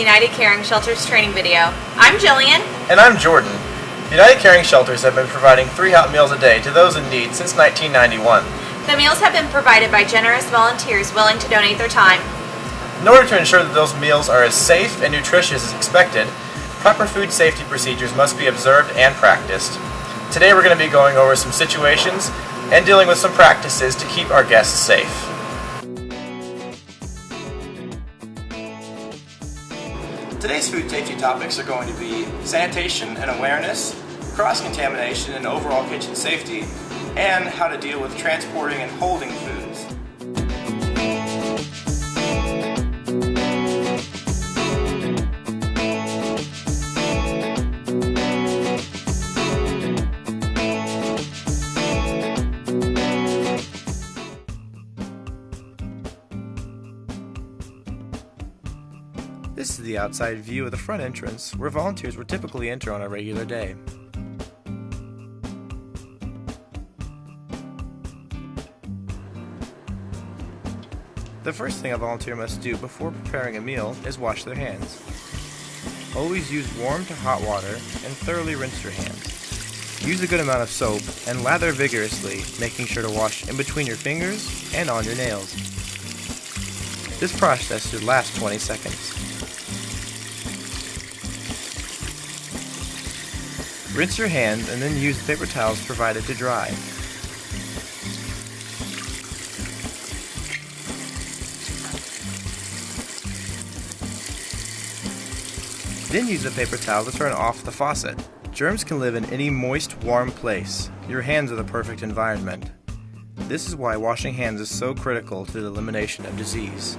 United Caring Shelters training video. I'm Jillian. And I'm Jordan. The United Caring Shelters have been providing 3 hot meals a day to those in need since 1991. The meals have been provided by generous volunteers willing to donate their time. In order to ensure that those meals are as safe and nutritious as expected, proper food safety procedures must be observed and practiced. Today we're going to be going over some situations and dealing with some practices to keep our guests safe. Today's food safety topics are going to be sanitation and awareness, cross-contamination and overall kitchen safety, and how to deal with transporting and holding foods. This is the outside view of the front entrance, where volunteers would typically enter on a regular day. The first thing a volunteer must do before preparing a meal is wash their hands. Always use warm to hot water and thoroughly rinse your hands. Use a good amount of soap and lather vigorously, making sure to wash in between your fingers and on your nails. This process should last 20 seconds. Rinse your hands and then use the paper towels provided to dry. Then use the paper towel to turn off the faucet. Germs can live in any moist, warm place. Your hands are the perfect environment. This is why washing hands is so critical to the elimination of disease.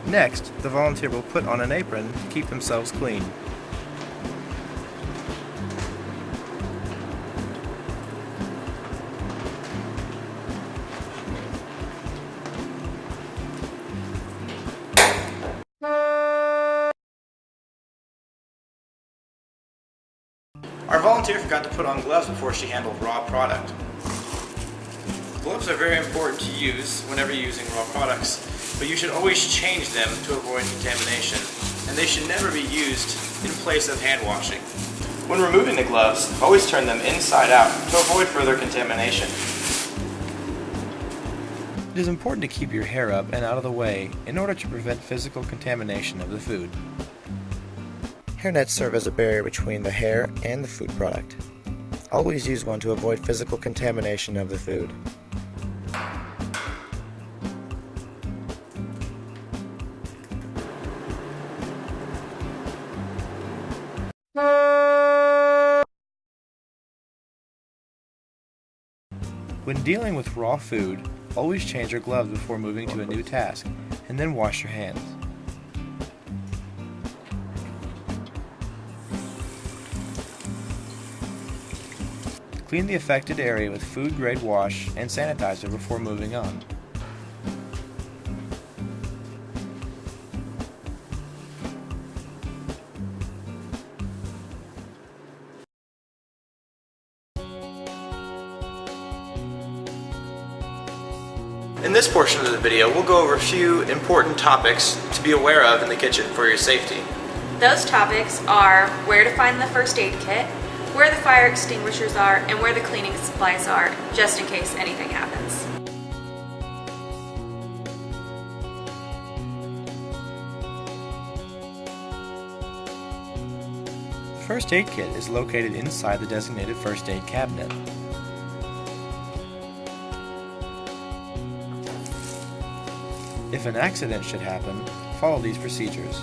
Next, the volunteer will put on an apron to keep themselves clean. Our volunteer forgot to put on gloves before she handled raw product. Gloves are very important to use whenever you're using raw products, but you should always change them to avoid contamination, and they should never be used in place of hand washing. When removing the gloves, always turn them inside out to avoid further contamination. It is important to keep your hair up and out of the way in order to prevent physical contamination of the food. Hairnets serve as a barrier between the hair and the food product. Always use one to avoid physical contamination of the food. When dealing with raw food, always change your gloves before moving to a new task, and then wash your hands. Clean the affected area with food-grade wash and sanitizer before moving on. In this portion of the video, we'll go over a few important topics to be aware of in the kitchen for your safety. Those topics are where to find the first aid kit, where the fire extinguishers are, and where the cleaning supplies are, just in case anything happens. The first aid kit is located inside the designated first aid cabinet. If an accident should happen, follow these procedures.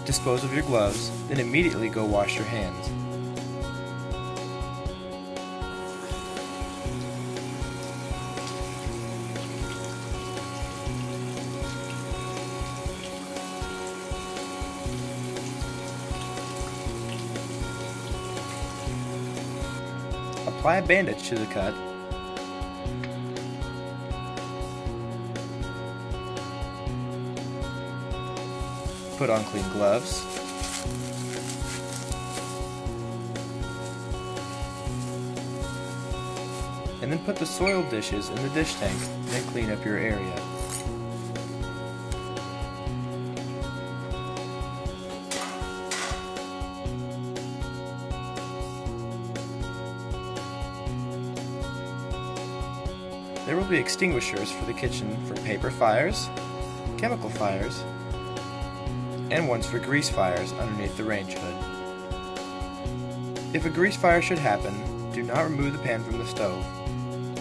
Dispose of your gloves, then immediately go wash your hands. Apply a bandage to the cut. Put on clean gloves. and then put the soiled dishes in the dish tank, then clean up your area. There will be extinguishers for the kitchen for paper fires, chemical fires, and ones for grease fires underneath the range hood. If a grease fire should happen, do not remove the pan from the stove.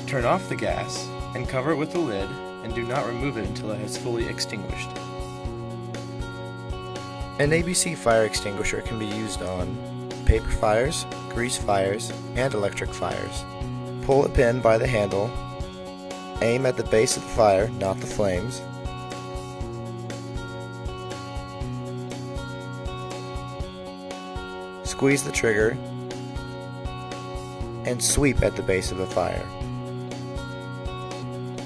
Turn off the gas and cover it with the lid, and do not remove it until it has fully extinguished. An ABC fire extinguisher can be used on paper fires, grease fires, and electric fires. Pull the pin by the handle. Aim at the base of the fire, not the flames. Squeeze the trigger and sweep at the base of the fire.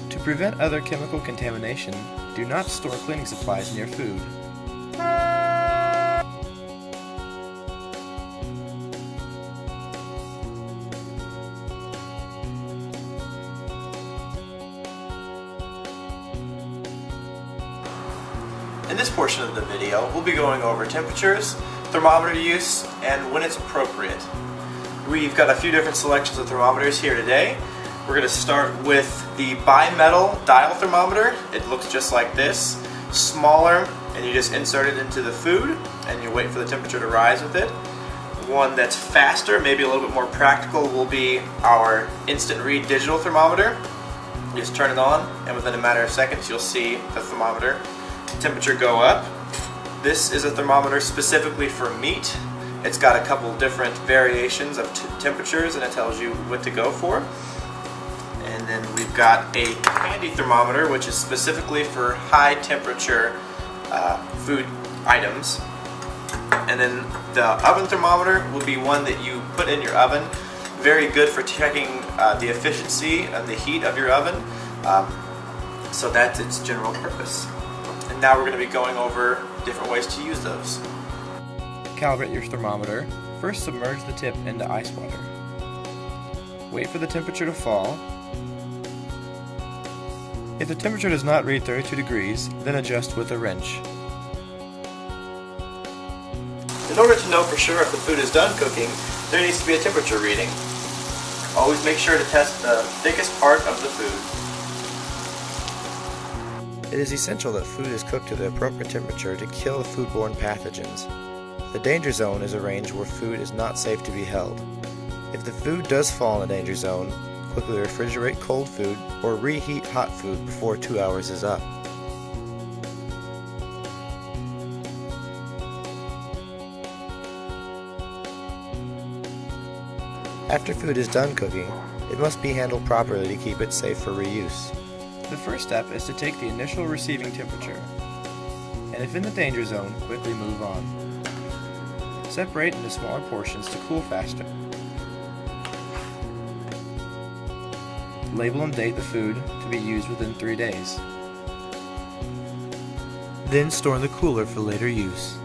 To prevent other chemical contamination, do not store cleaning supplies near food. In this portion of the video, we'll be going over temperatures, thermometer use, and when it's appropriate. We've got a few different selections of thermometers here today. We're going to start with the bimetal dial thermometer. It looks just like this, smaller, and you just insert it into the food and you wait for the temperature to rise with it. One that's faster, maybe a little bit more practical, will be our instant read digital thermometer. You just turn it on, and within a matter of seconds you'll see the thermometer temperature go up. This is a thermometer specifically for meat. It's got a couple different variations of temperatures, and it tells you what to go for. And then we've got a handy thermometer, which is specifically for high temperature food items. And then the oven thermometer will be one that you put in your oven. Very good for checking the efficiency and the heat of your oven. So that's its general purpose. And now we're going to be going over different ways to use those. Calibrate your thermometer. First, submerge the tip into ice water. Wait for the temperature to fall. If the temperature does not read 32 degrees, then adjust with a wrench. In order to know for sure if the food is done cooking, there needs to be a temperature reading. Always make sure to test the thickest part of the food. It is essential that food is cooked to the appropriate temperature to kill the foodborne pathogens. The danger zone is a range where food is not safe to be held. If the food does fall in the danger zone, quickly refrigerate cold food or reheat hot food before 2 hours is up. After food is done cooking, it must be handled properly to keep it safe for reuse. The first step is to take the initial receiving temperature, and if in the danger zone, quickly move on. Separate into smaller portions to cool faster. Label and date the food to be used within 3 days. Then store in the cooler for later use.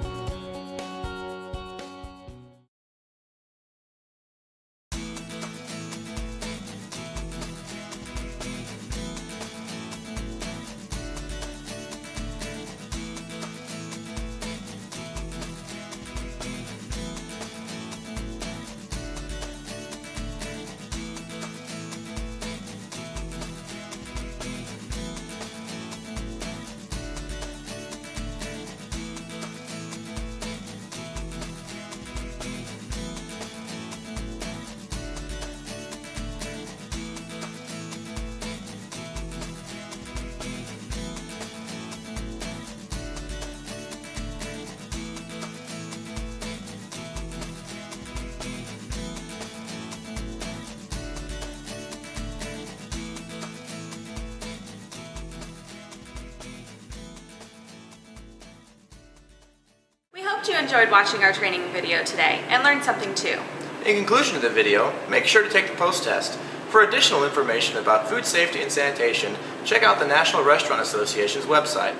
Hope you enjoyed watching our training video today and learned something too. In conclusion of the video, make sure to take the post test. For additional information about food safety and sanitation, check out the National Restaurant Association's website.